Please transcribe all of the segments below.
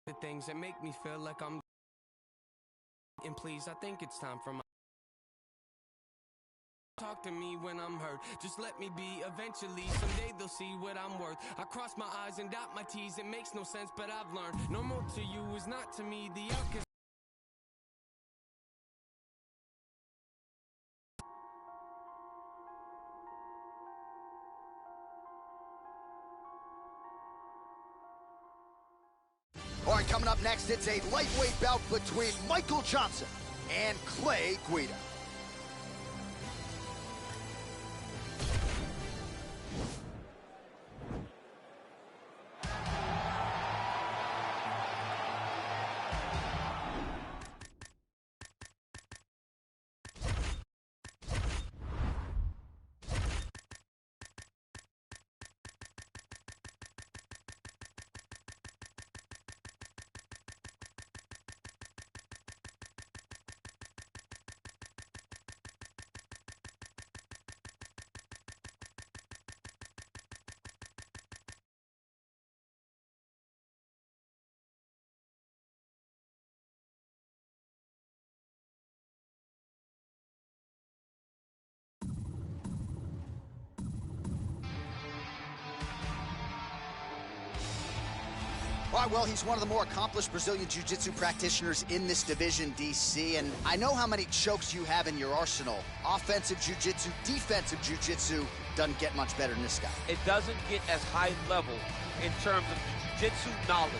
The things that make me feel like I'm. And please, I think it's time for my. Talk to me when I'm hurt, just let me be. Eventually, someday they'll see what I'm worth. I cross my I's and dot my T's, it makes no sense, but I've learned normal to you is not to me the outcast. All right, coming up next, it's a lightweight bout between Michael Johnson and Clay Guida. All right, well, he's one of the more accomplished Brazilian Jiu-Jitsu practitioners in this division, DC, and I know how many chokes you have in your arsenal. Offensive Jiu-Jitsu, defensive Jiu-Jitsu doesn't get much better than this guy. It doesn't get as high level in terms of Jiu-Jitsu knowledge.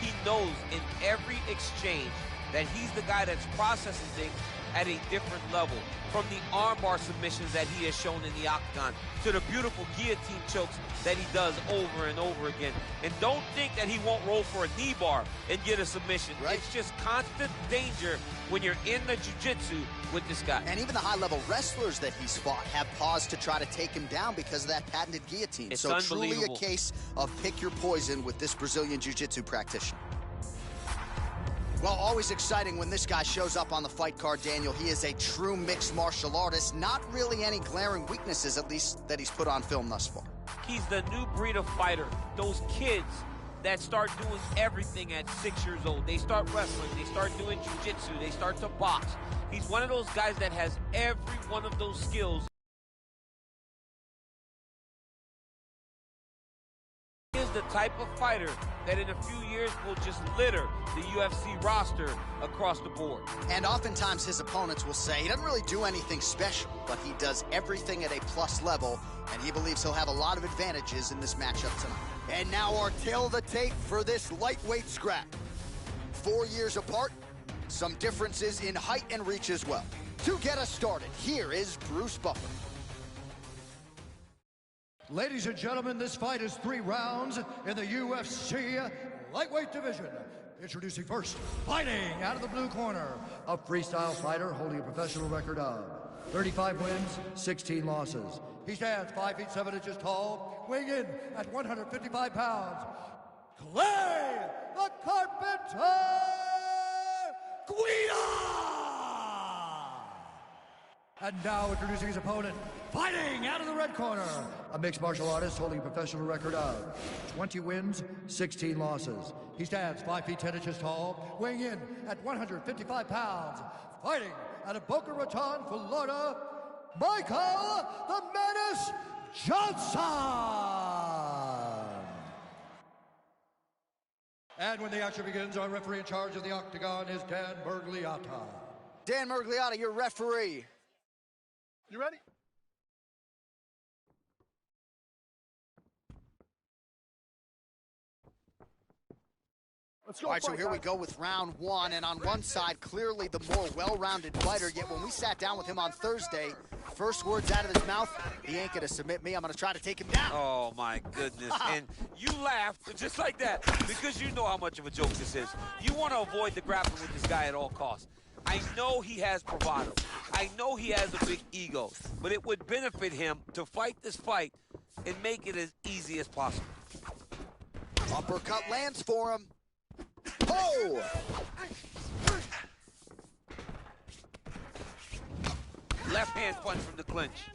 He knows in every exchange that he's the guy that's processing things at a different level. From the armbar submissions that he has shown in the octagon to the beautiful guillotine chokes that he does over and over again. And don't think that he won't roll for a knee bar and get a submission. Right. It's just constant danger when you're in the jiu-jitsu with this guy. And even the high-level wrestlers that he's fought have paused to try to take him down because of that patented guillotine. It's so truly a unbelievable. case of pick your poison with this Brazilian Jiu-Jitsu practitioner. Well, always exciting when this guy shows up on the fight card, Daniel. He is a true mixed martial artist. Not really any glaring weaknesses, at least, that he's put on film thus far. He's the new breed of fighter. Those kids that start doing everything at 6 years old. They start wrestling, they start doing jiu-jitsu, they start to box. He's one of those guys that has every one of those skills. He is the type of fighter that in a few years will just litter the UFC roster across the board. And oftentimes his opponents will say he doesn't really do anything special, but he does everything at a plus level, and he believes he'll have a lot of advantages in this matchup tonight. And now our tail of the tape for this lightweight scrap. 4 years apart, some differences in height and reach as well. To get us started, here is Bruce Buffer. Ladies and gentlemen, this fight is 3 rounds in the UFC lightweight division. Introducing first, fighting out of the blue corner, a freestyle fighter holding a professional record of 35 wins, 16 losses. He stands 5 feet 7 inches tall, weighing in at 155 pounds. Clay, the Carpenter Guida! And now introducing his opponent, fighting out of the red corner, a mixed martial artist holding a professional record of 20 wins, 16 losses. He stands 5 feet 10 inches tall, weighing in at 155 pounds, fighting out of Boca Raton, Florida, Michael the Menace Johnson! And when the action begins, our referee in charge of the octagon is Dan Mergliata. Dan Mergliata, your referee. You ready? All right, so here we go with round 1, and on one side, clearly the more well-rounded fighter, yet when we sat down with him on Thursday, first words out of his mouth, he ain't gonna submit me, I'm gonna try to take him down. Oh my goodness, and you laughed just like that because you know how much of a joke this is. You want to avoid the grappling with this guy at all costs. I know he has bravado, I know he has a big ego, but it would benefit him to fight this fight and make it as easy as possible. Uppercut lands for him. Oh! Left hand punch from the clinch.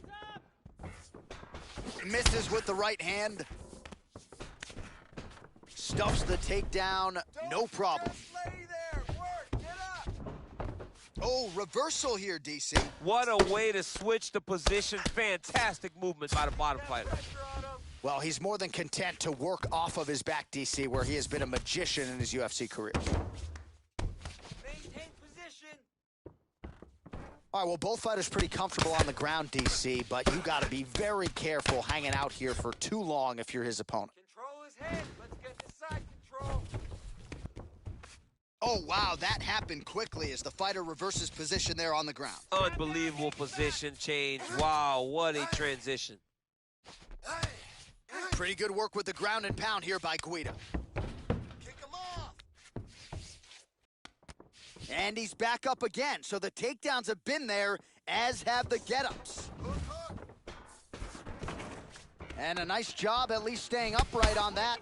Misses with the right hand. Stuffs the takedown, no problem. Oh, reversal here, DC. What a way to switch the position. Fantastic movement by the bottom fighter. Well, he's more than content to work off of his back, DC, where he has been a magician in his UFC career. Maintain position. All right, well, both fighters pretty comfortable on the ground, DC, but you got to be very careful hanging out here for too long if you're his opponent. Control his head. Let's get the side control. Oh, wow, that happened quickly as the fighter reverses position there on the ground. Unbelievable position change. Wow, what a transition. Pretty good work with the ground and pound here by Guida. Kick him off. And he's back up again, so the takedowns have been there, as have the get-ups. And a nice job at least staying upright on that.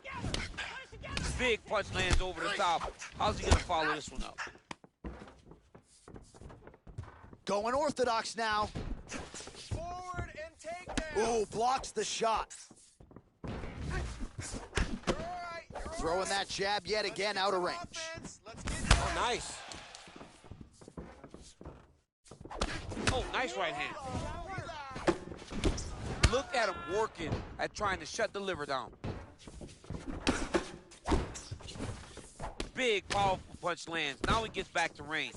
Big punch lands over the top. How's he gonna follow this one up? Going orthodox now. Forward and takedown. Ooh, blocks the shot. Throwing that jab yet again out of range. Oh, nice. Oh, nice right hand. Look at him working at trying to shut the liver down. Big, powerful punch lands. Now he gets back to range.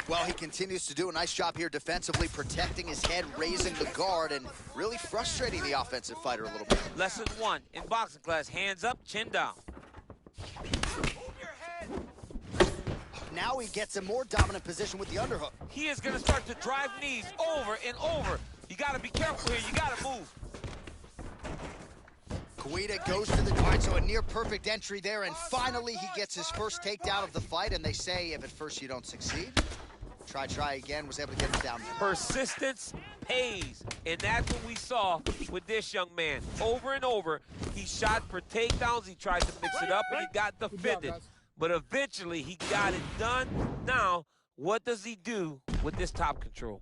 Well, he continues to do a nice job here defensively, protecting his head, raising the guard, and really frustrating the offensive fighter a little bit. Lesson 1 in boxing class, hands up, chin down. Now he gets a more dominant position with the underhook. He is going to start to drive knees over and over. You got to be careful here. You got to move. Guida goes to the guard, so a near-perfect entry there, and finally he gets his first takedown of the fight, and they say if at first you don't succeed, try again, was able to get it down there. Persistence pays, and that's what we saw with this young man. Over and over, he shot for takedowns, he tried to mix it up, and he got defended. But eventually, he got it done. Now, what does he do with this top control?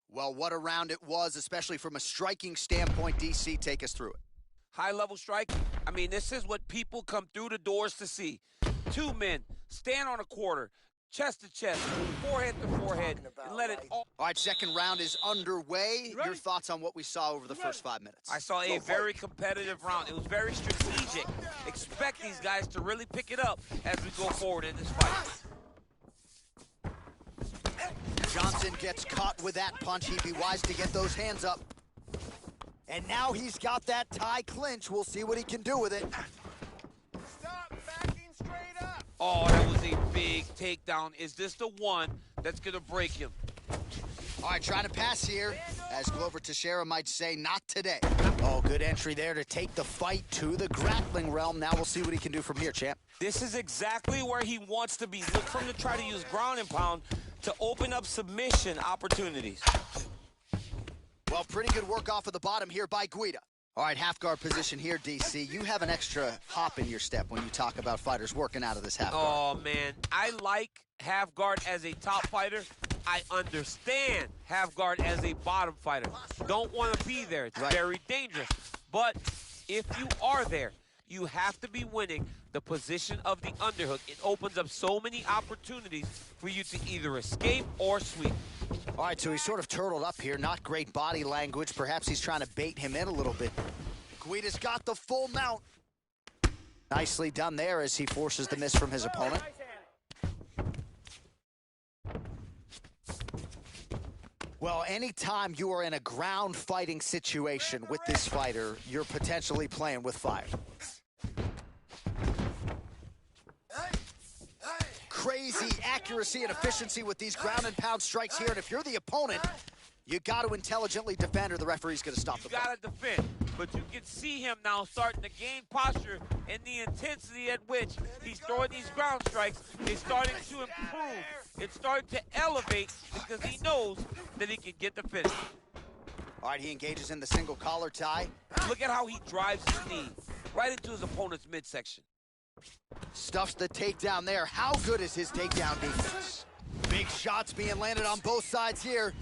Well, what a round it was, especially from a striking standpoint. DC, take us through it. High-level striking. I mean, this is what people come through the doors to see. Two men stand on a quarter, chest to chest, forehead to forehead, and let it all... All right, second round is underway. Your thoughts on what we saw over the first 5 minutes? I saw a very competitive round. It was very strategic. Expect these guys to really pick it up as we go forward in this fight. Johnson gets caught with that punch. He'd be wise to get those hands up. And now he's got that tie clinch. We'll see what he can do with it. Stop backing straight up. Oh, that was a big takedown. Is this the one that's going to break him? All right, trying to pass here. As Glover Teixeira might say, not today. Oh, good entry there to take the fight to the grappling realm. Now we'll see what he can do from here, champ. This is exactly where he wants to be. Look for him to try to use ground and pound to open up submission opportunities. Well, pretty good work off of the bottom here by Guida. All right, half guard position here, DC. You have an extra hop in your step when you talk about fighters working out of this half guard. Oh, man. I like half guard as a top fighter. I understand half guard as a bottom fighter. Don't want to be there. It's very dangerous. But if you are there, you have to be winning the position of the underhook. It opens up so many opportunities for you to either escape or sweep. All right, so he's sort of turtled up here. Not great body language. Perhaps he's trying to bait him in a little bit. Guida's got the full mount. Nicely done there as he forces the miss from his opponent. Well, anytime you are in a ground fighting situation with this fighter, you're potentially playing with fire. Crazy accuracy and efficiency with these ground and pound strikes here, and if you're the opponent, you got to intelligently defend or the referee's going to stop the fight. You got to defend, but you can see him now starting to gain posture, and the intensity at which he's throwing these ground strikes is starting to improve. It's starting to elevate because he knows that he can get the finish. All right, he engages in the single collar tie. Look at how he drives his knee right into his opponent's midsection. Stuffs the takedown there. How good is his takedown defense? Big shots being landed on both sides here.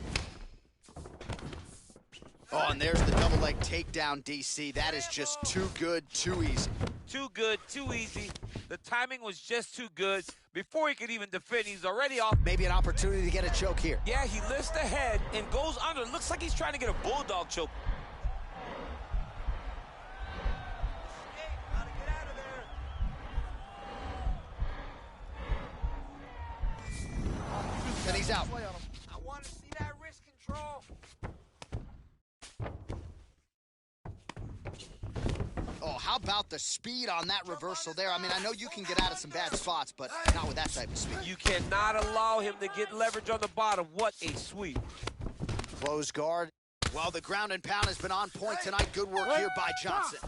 Oh, and there's the double leg takedown, DC. That is just too good, too easy. Too good, too easy. The timing was just too good. Before he could even defend, he's already off. Maybe an opportunity to get a choke here. Yeah, he lifts the head and goes under. Looks like he's trying to get a bulldog choke. And he's out. I want to see that wrist control. Oh, how about the speed on that reversal there? I mean, I know you can get out of some bad spots, but not with that type of speed. You cannot allow him to get leverage on the bottom. What a sweep. Close guard. Well, the ground and pound has been on point tonight. Good work here by Johnson.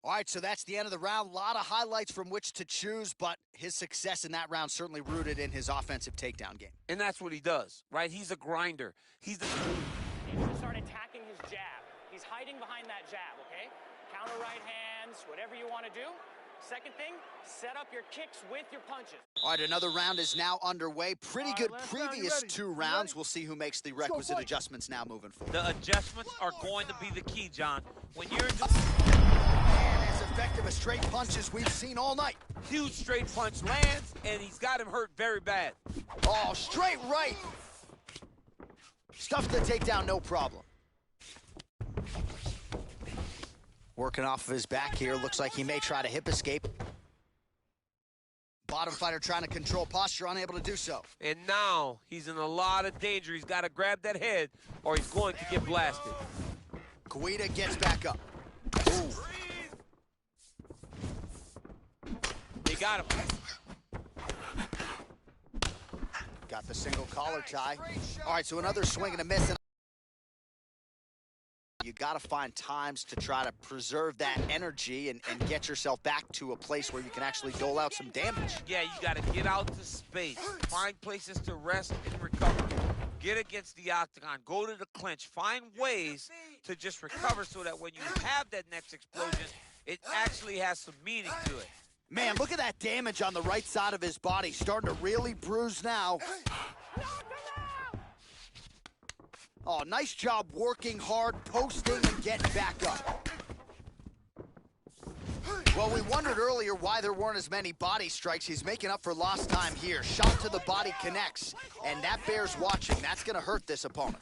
All right, so that's the end of the round. A lot of highlights from which to choose, but his success in that round certainly rooted in his offensive takedown game. And that's what he does, right? He's a grinder. He's the... He needs to start attacking his jab. He's hiding behind that jab, okay? Counter right hands, whatever you want to do. Second thing, set up your kicks with your punches. All right, another round is now underway. Pretty good previous two rounds. We'll see who makes the requisite adjustments now moving forward. The adjustments are going to be the key, John. When you're... And as effective as straight punches we've seen all night. Huge straight punch lands, and he's got him hurt very bad. Oh, straight right. Stuffs the takedown, no problem. Working off of his back here. Looks like he may try to hip escape. Bottom fighter trying to control posture, unable to do so. And now he's in a lot of danger. He's got to grab that head, or he's going to get blasted. Guida gets back up. Ooh. They got him. Got the single collar tie. All right, so another swing and a miss. And you got to find times to try to preserve that energy and get yourself back to a place where you can actually dole out some damage. Yeah, you got to get out to space. Find places to rest and recover. Get against the octagon. Go to the clinch. Find ways to just recover so that when you have that next explosion, it actually has some meaning to it. Man, look at that damage on the right side of his body. Starting to really bruise now. Oh, nice job working hard, posting, and getting back up. Well, we wondered earlier why there weren't as many body strikes. He's making up for lost time here. Shot to the body connects, and that bears watching. That's going to hurt this opponent.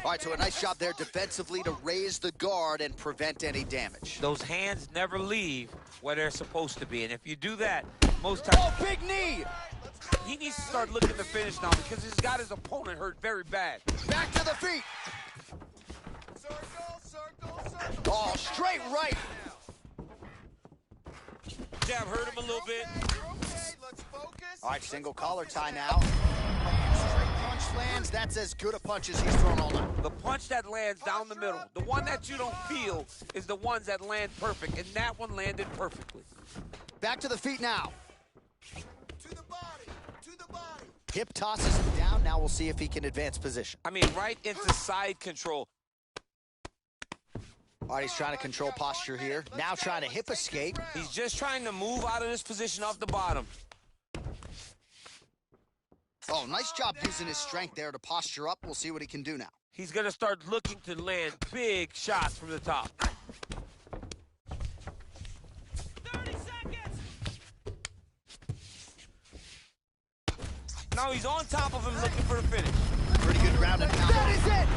All right, so a nice job there defensively to raise the guard and prevent any damage. Those hands never leave where they're supposed to be, and if you do that, most times... Oh, big knee! He needs to start looking to finish now because he's got his opponent hurt very bad. Back to the feet. Circle, circle, circle. Oh, straight right. Jab hurt him a little bit. Okay, let's focus. All right, single collar tie now. Straight punch lands. That's as good a punch as he's thrown all night. The punch that lands down the middle, the one that you don't feel, is the ones that land perfect, and that one landed perfectly. Back to the feet now. To the body, to the body. Hip tosses him down. Now we'll see if he can advance position. I mean, right into side control. All right, he's trying to control posture here. Now trying to hip escape. He's just trying to move out of this position off the bottom. Oh, nice job using his strength there to posture up. We'll see what he can do now. He's going to start looking to land big shots from the top. 30 seconds! Now he's on top of him looking for the finish. Pretty good ground and pound. That is it!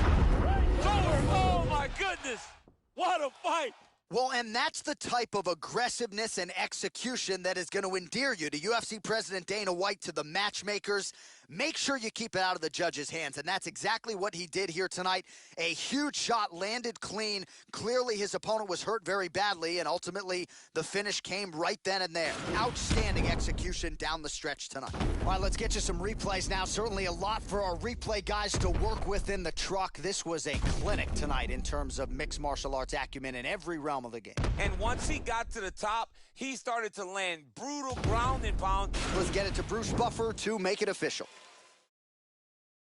Oh, my goodness! What a fight! Well, and that's the type of aggressiveness and execution that is going to endear you to UFC President Dana White, to the matchmakers. Make sure you keep it out of the judges' hands, and that's exactly what he did here tonight. A huge shot landed clean. Clearly, his opponent was hurt very badly, and ultimately, the finish came right then and there. Outstanding execution down the stretch tonight. All right, let's get you some replays now. Certainly a lot for our replay guys to work with in the truck. This was a clinic tonight in terms of mixed martial arts acumen in every realm of the game. And once he got to the top, he started to land brutal ground and pound. Let's get it to Bruce Buffer to make it official.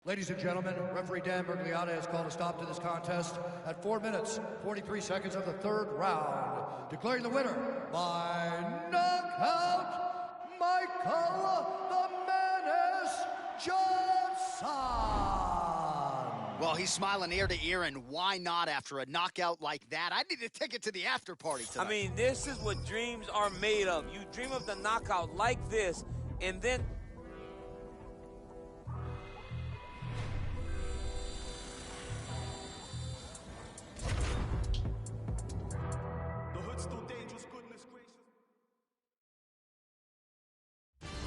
Ladies and gentlemen, referee Dan Bergliotta has called a stop to this contest at 4 minutes, 43 seconds of the third round, declaring the winner by knockout, Michael the Menace Johnson. Well, he's smiling ear to ear, and why not after a knockout like that? I need a ticket to the after party tonight. I mean, this is what dreams are made of. You dream of the knockout like this, and then...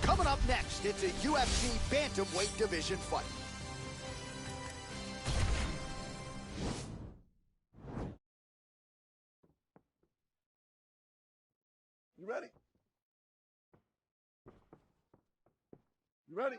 Coming up next, it's a UFC bantamweight division fight. You ready? You ready?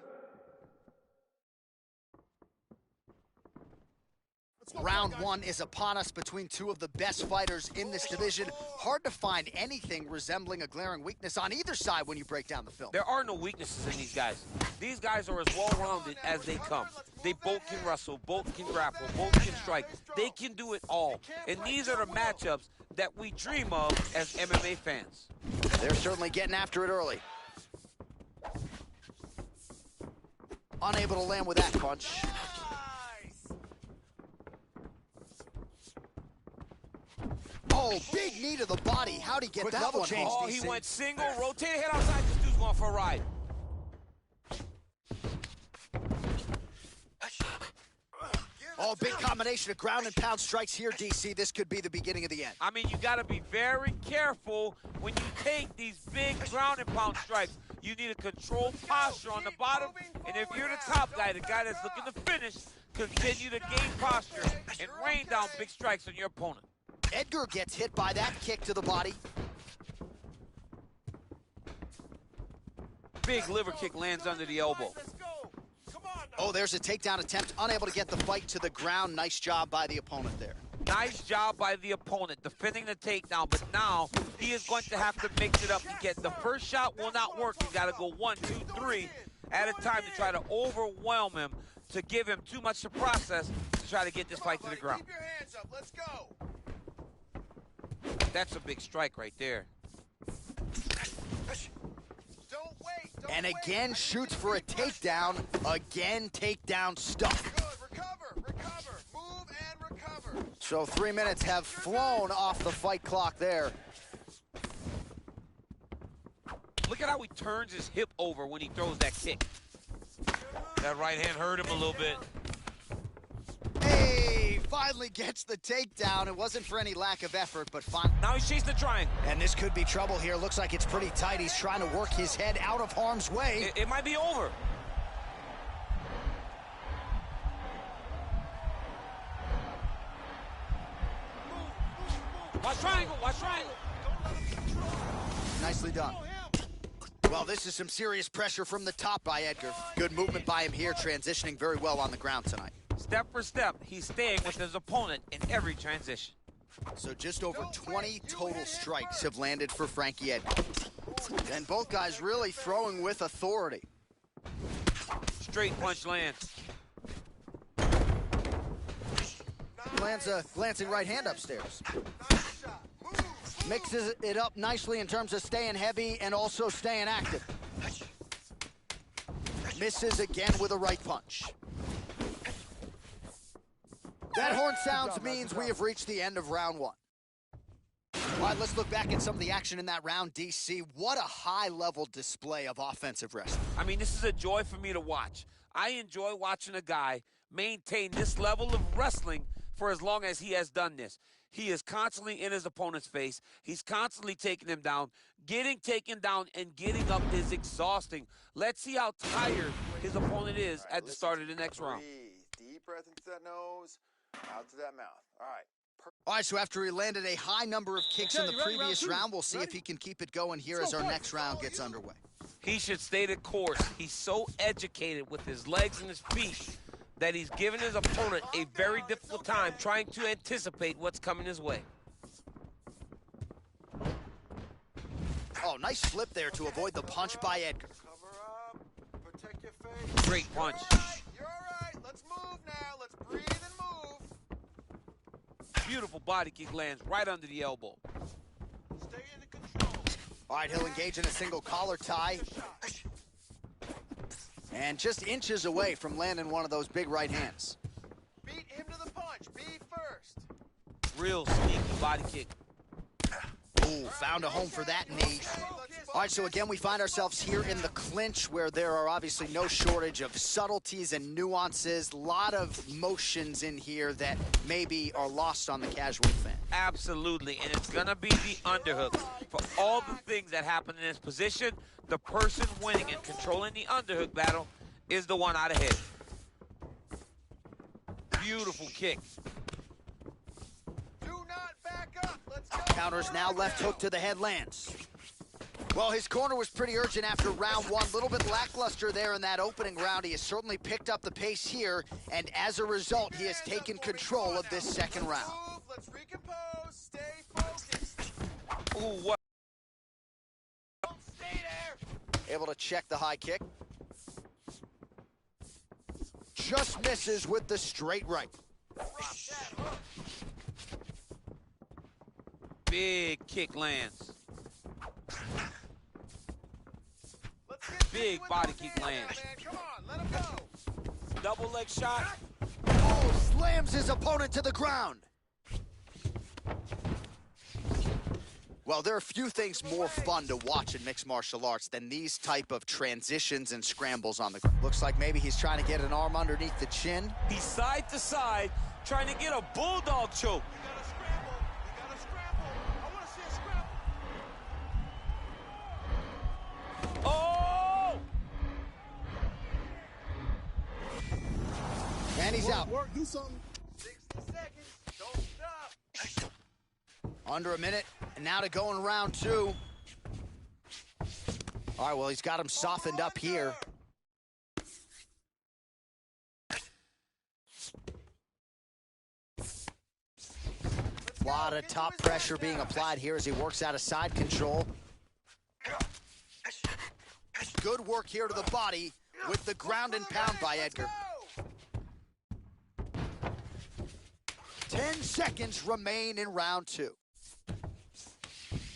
Round one is upon us between two of the best fighters in this division. Hard to find anything resembling a glaring weakness on either side when you break down the film. There are no weaknesses in these guys. These guys are as well-rounded as they come. They both can wrestle, both can grapple, both can strike. They can do it all. And these are the matchups that we dream of as MMA fans. They're certainly getting after it early. Unable to land with that punch. Oh, big knee to the body. How'd he get Quick that double one change, home? Oh, he went single, rotated head outside. This dude's going for a ride. Oh, big combination of ground and pound strikes here, DC. This could be the beginning of the end. I mean, you got to be very careful when you take these big ground and pound strikes. You need a controlled posture on the bottom. And if you're the top guy, the guy that's looking to finish, continue to gain posture and rain down big strikes on your opponent. Edgar gets hit by that kick to the body. Big liver kick lands under the elbow. Oh, there's a takedown attempt. Unable to get the fight to the ground. Nice job by the opponent there. Nice job by the opponent defending the takedown, but now he is going to have to mix it up. The first shot will not work. You got to go 1, 2, 3 at a time to try to overwhelm him, to give him too much to process to try to get this fight to the ground. Keep your hands up. Let's go. That's a big strike right there. Don't wait. Don't And wait. again shoots for a takedown. Again, takedown stuff. Good. Recover. Move and recover. So 3 minutes have flown off the fight clock there. Look at how he turns his hip over when he throws that kick. That right hand hurt him a little bit. Hey, finally gets the takedown. It wasn't for any lack of effort, but fine. Now he's chasing the triangle. And this could be trouble here. Looks like it's pretty tight. He's trying to work his head out of harm's way. It might be over. Watch triangle, watch triangle. Nicely done. Well, this is some serious pressure from the top by Edgar. Good movement by him here, transitioning very well on the ground tonight. Step for step, he's staying with his opponent in every transition. So just over 20 total strikes have landed for Frankie Edgar. And both guys really throwing with authority. Straight punch lands. Lands a glancing right hand upstairs. Nice shot. Move. Mixes it up nicely in terms of staying heavy and also staying active. Misses again with a right punch. That horn sounds means we have reached the end of round one. All right, let's look back at some of the action in that round, DC. What a high-level display of offensive wrestling. I mean, this is a joy for me to watch. I enjoy watching a guy maintain this level of wrestling for as long as he has done this. He is constantly in his opponent's face. He's constantly taking him down. Getting taken down and getting up is exhausting. Let's see how tired his opponent is at the start of the next round. Breathe. Deep breath into that nose, out to that mouth. All right. All right, so after he landed a high number of kicks in the previous round, we'll see if he can keep it going here as our next round gets underway. He should stay the course. He's so educated with his legs and his feet that he's given his opponent a very difficult time trying to anticipate what's coming his way. Oh, nice flip there to avoid the punch by Edgar. Cover up. Protect your face. Great punch. You're all right. Let's Breathe and move. Beautiful body kick lands right under the elbow. Stay in control. All right, he'll engage in a single collar tie. And just inches away from landing one of those big right hands. Beat him to the punch. Be first. Real sneaky body kick. Ooh, found a home for that knee. All right, so again, we find ourselves here in the clinch where there are obviously no shortage of subtleties and nuances. A lot of motions in here that maybe are lost on the casual fan. Absolutely, and it's gonna be the underhook. For all the things that happen in this position, the person winning and controlling the underhook battle is the one out ahead. Beautiful kick. Do not back up. Let's go. Counters now, left hook to the head lands. Well, his corner was pretty urgent after round one. A little bit lackluster there in that opening round. He has certainly picked up the pace here, and as a result, he has taken control of this second round. Let's recompose. Stay focused. Ooh, what? Don't stay there. Able to check the high kick. Just misses with the straight right. Drop that hook. Big kick lands. Let's get Big with body the kick game, lands. man. Come on, let him go. Double leg shot. Oh, slams his opponent to the ground. Well, there are few things more fun to watch in mixed martial arts than these type of transitions and scrambles on the ground. Looks like maybe he's trying to get an arm underneath the chin. He's side to side, trying to get a bulldog choke. You gotta scramble. You gotta scramble. I want to see a scramble. Oh! And he's out. Work, do something. 60 seconds. Don't stop. Under a minute, and now to go in round two. All right, well, he's got him softened up here. A lot of top pressure being applied here as he works out of side control. Good work here to the body with the ground and pound by Edgar. 10 seconds remain in round two.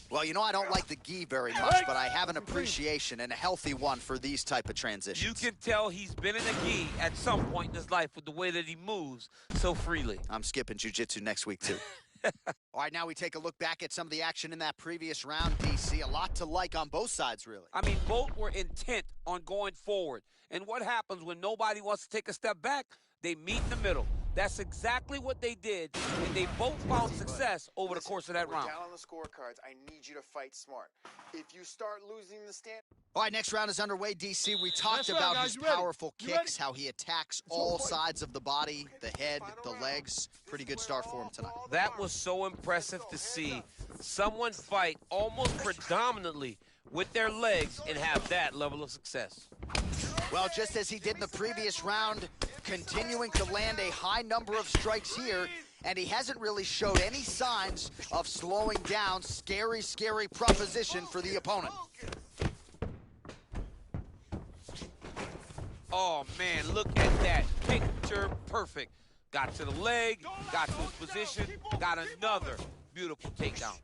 Well, you know, I don't like the gi very much, but I have an appreciation and a healthy one for these type of transitions. You can tell he's been in a gi at some point in his life with the way that he moves so freely. I'm skipping jiu-jitsu next week, too. All right, now we take a look back at some of the action in that previous round, DC. A lot to like on both sides, really. I mean, both were intent on going forward. And what happens when nobody wants to take a step back? They meet in the middle. That's exactly what they did, and they both found success over the course of that round. Down on the scorecards. I need you to fight smart. If you start losing the stand. All right, next round is underway, DC. We talked right, about guys. his You ready? powerful You kicks, ready? how he attacks all sides of the body, the head, the legs. Pretty good start for him tonight. That was so impressive to see someone fight almost predominantly with their legs and have that level of success. Well, just as he did in the previous round, continuing to land a high number of strikes here, and he hasn't really showed any signs of slowing down. Scary, scary proposition for the opponent. Oh, man, look at that. Picture perfect. Got to the leg, got to his position, got another beautiful takedown.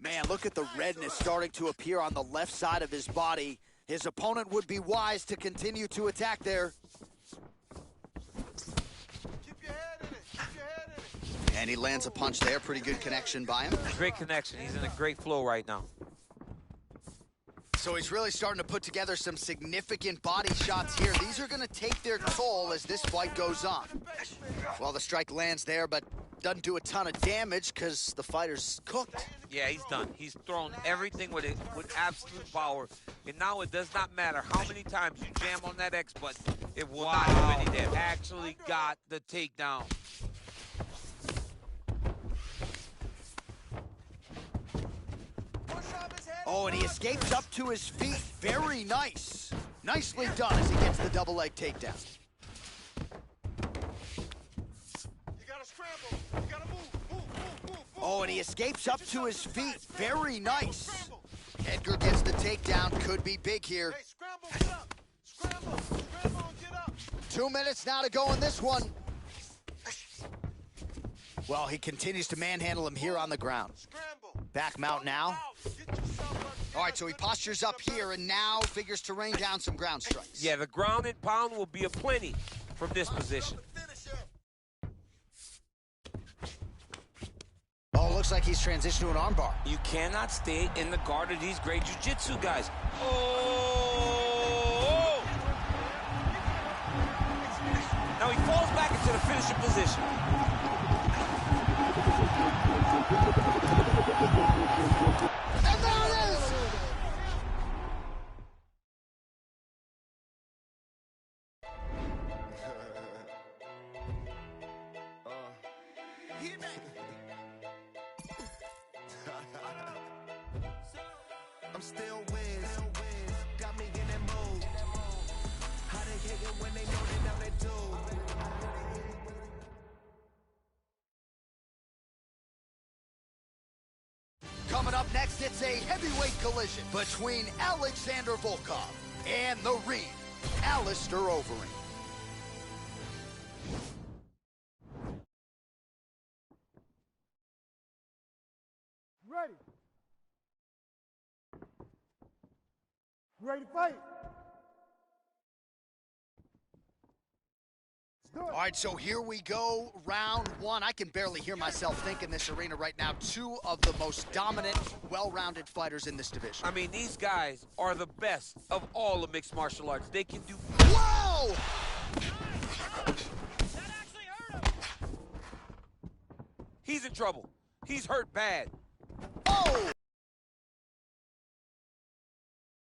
Man, look at the redness starting to appear on the left side of his body. His opponent would be wise to continue to attack there. Keep your head in it. Keep your head in it. And he lands a punch there. Pretty good connection by him. Great connection. He's in a great flow right now. So he's really starting to put together some significant body shots here. These are going to take their toll as this fight goes on. Well, the strike lands there, but doesn't do a ton of damage because the fighter's cooked. Yeah, he's done. He's thrown everything with absolute power. And now it does not matter how many times you jam on that X button. It will not do any damage. Actually got the takedown. Oh, and he escapes up to his feet. Very nice. Nicely done as he gets the double leg takedown. You gotta scramble. You gotta move. Oh, and he escapes up to his feet. Very nice. Edgar gets the takedown. Could be big here. Hey, scramble, get up. Scramble. 2 minutes now to go in this one. Well, he continues to manhandle him here on the ground. Back mount now. All right, so he postures up here and now figures to rain down some ground strikes. Yeah, the ground and pound will be aplenty from this position. Oh, looks like he's transitioned to an armbar. You cannot stay in the guard of these great jiu-jitsu guys. Oh! Now he falls back into the finishing position. And there it is! I'm still Wiz. Got me in that mood. How they kick it when they know they down that dude. Coming up next, it's a heavyweight collision between Alexander Volkov and the Reed, Alistair Overeem. Ready. Ready to fight. All right, so here we go, round one. I can barely hear myself think in this arena right now. Two of the most dominant, well-rounded fighters in this division. I mean, these guys are the best of all of mixed martial arts. They can do... Whoa! That actually hurt him. He's in trouble. He's hurt bad. Oh!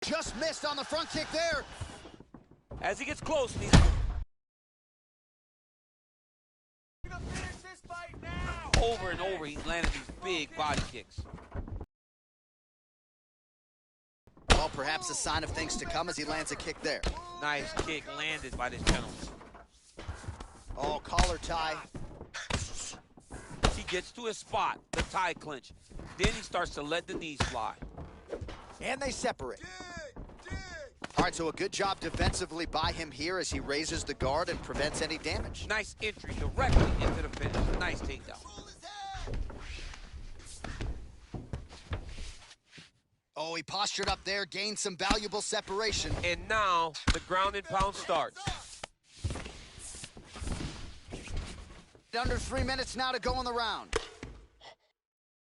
Just missed on the front kick there. As he gets close, he's... Finish this fight now. Over and over, he's landing these big body kicks. Well, perhaps a sign of things to come as he lands a kick there. Nice kick landed by this gentleman. Oh, collar tie. He gets to his spot, the tie clinch. Then he starts to let the knees fly. And they separate. All right, so a good job defensively by him here as he raises the guard and prevents any damage. Nice entry directly into the finish. Nice takedown. Oh, he postured up there, gained some valuable separation. And now the ground and pound starts. Under 3 minutes now to go in the round.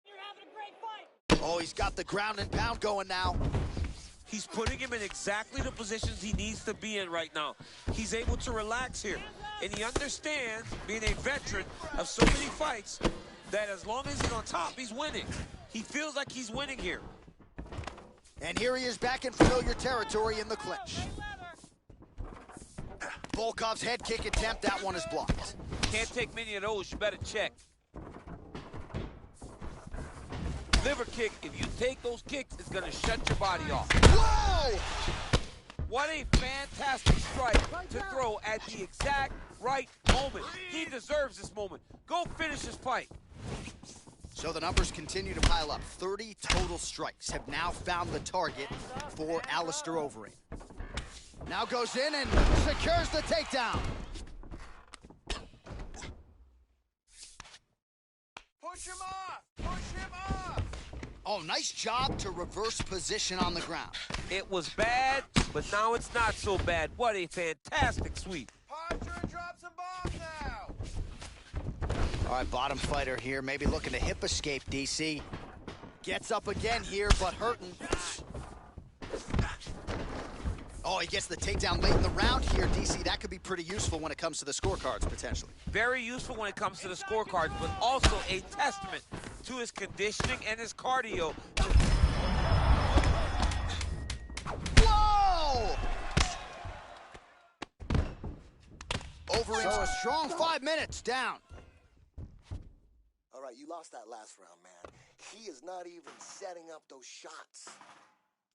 You're having a great fight. Oh, he's got the ground and pound going now. He's putting him in exactly the positions he needs to be in right now. He's able to relax here. And he understands, being a veteran of so many fights, that as long as he's on top, he's winning. He feels like he's winning here. And here he is back in familiar territory in the clinch. Volkov's head kick attempt, that one is blocked. Can't take many of those, you better check. Liver kick, if you take those kicks, it's gonna shut your body off. Whoa! What a fantastic strike to throw at the exact right moment. He deserves this moment. Go finish this fight. So the numbers continue to pile up. 30 total strikes have now found the target for Alistair Overeem. Now goes in and secures the takedown. Push him off! Push him off! Oh, nice job to reverse position on the ground. It was bad, but now it's not so bad. What a fantastic sweep. Posture and drop some bombs now! All right, bottom fighter here, maybe looking to hip escape, DC. Gets up again here, but hurting. Oh, he gets the takedown late in the round here, DC. That could be pretty useful when it comes to the scorecards, potentially. Very useful when it comes to the scorecards, but also a testament to his conditioning and his cardio. Whoa! Overeem, so a strong 5 minutes down. All right, you lost that last round, man. He is not even setting up those shots.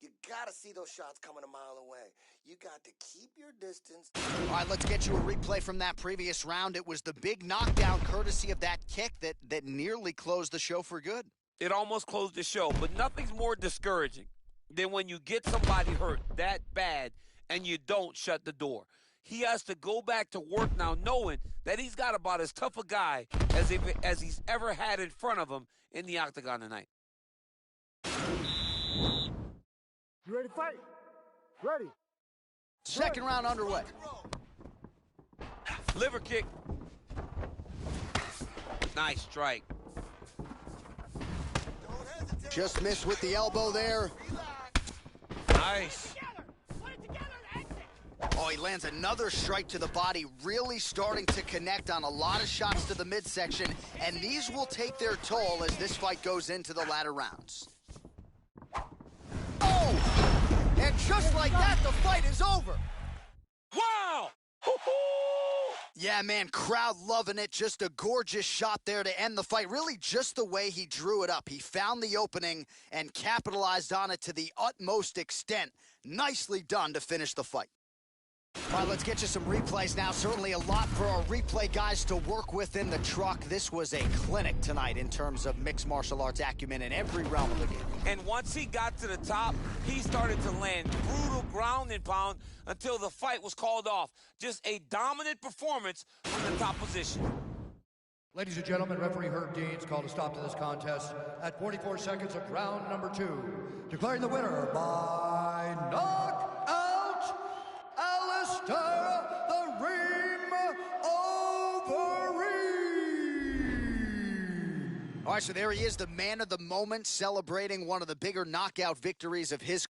You gotta see those shots coming a mile away. You got to keep your distance. All right, let's get you a replay from that previous round. It was the big knockdown courtesy of that kick that nearly closed the show for good. It almost closed the show, but nothing's more discouraging than when you get somebody hurt that bad and you don't shut the door. he has to go back to work now knowing that he's got about as tough a guy as he's ever had in front of him in the octagon tonight. You ready to fight? Ready. Second round underway. Liver kick. Nice strike. Just missed with the elbow there. Nice. Oh, he lands another strike to the body, really starting to connect on a lot of shots to the midsection, and these will take their toll as this fight goes into the latter rounds. Oh! And just like that, the fight is over. Wow! Yeah, man, crowd loving it. Just a gorgeous shot there to end the fight. Really just the way he drew it up. He found the opening and capitalized on it to the utmost extent. Nicely done to finish the fight. All right, let's get you some replays now. Certainly a lot for our replay guys to work with in the truck. This was a clinic tonight in terms of mixed martial arts acumen in every realm of the game. And once he got to the top, he started to land brutal ground and pound until the fight was called off. Just a dominant performance from the top position. Ladies and gentlemen, referee Herb Deans called a stop to this contest at 44 seconds of round number 2, declaring the winner by knockout, Alistair the Ream Overeem. All right, so there he is, the man of the moment, celebrating one of the bigger knockout victories of his